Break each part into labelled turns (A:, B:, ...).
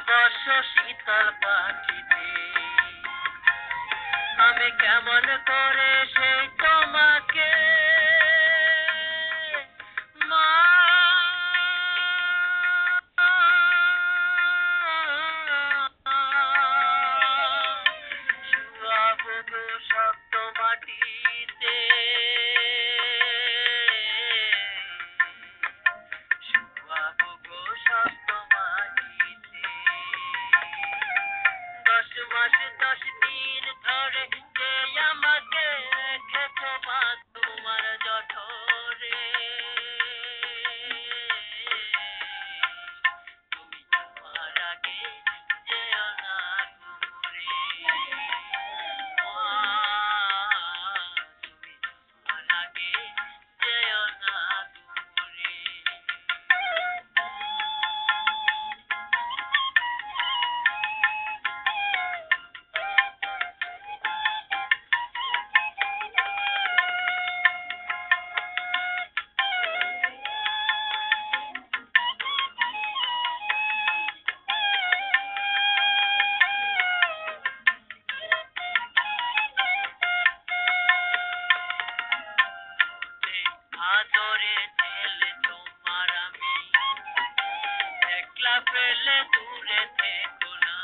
A: বসো শীতল পাখিতে, আমি কেমন করে সেই তোমাকে মা শুয়াবো গো শক্ত মাটিতে, শুয়াবো গো শক্ত মাটিতে। 10 মাস 10 দিন ধরে যে আমাকে রেখেছো মা তোমার জঠরে, তুমি আমার আগে যেও না দূরে, মা তুমি আমার আগে যেও না দূরে। আদরে ছেলে তোমার আমি, একলা ফেলে দূরে থেকো না,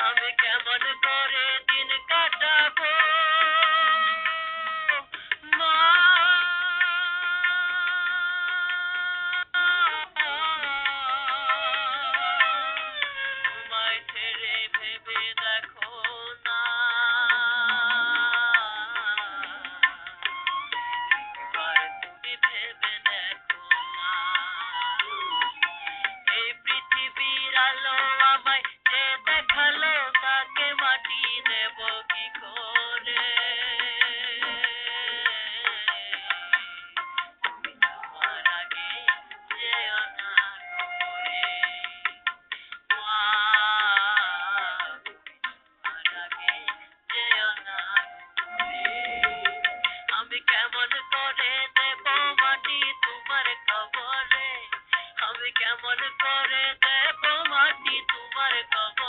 A: আমি কেমন করে দিন কাটাবো মা, তোমায় ছেড়ে ভেবে দেখো না, একবার তুমি ভেবে দেখো না, এই পৃথিবীর আলো আমায় যে দেখালো তাকে মাটি দেব কি করে, তুমি আমার আগে যেও না দূরে, মা তুমি আমার আগে যেও না দূরে, আমি কেমন করে দেব মাটি তোমার কবরে, আমি কেমন করে দেব মাটি তোমার কবরে।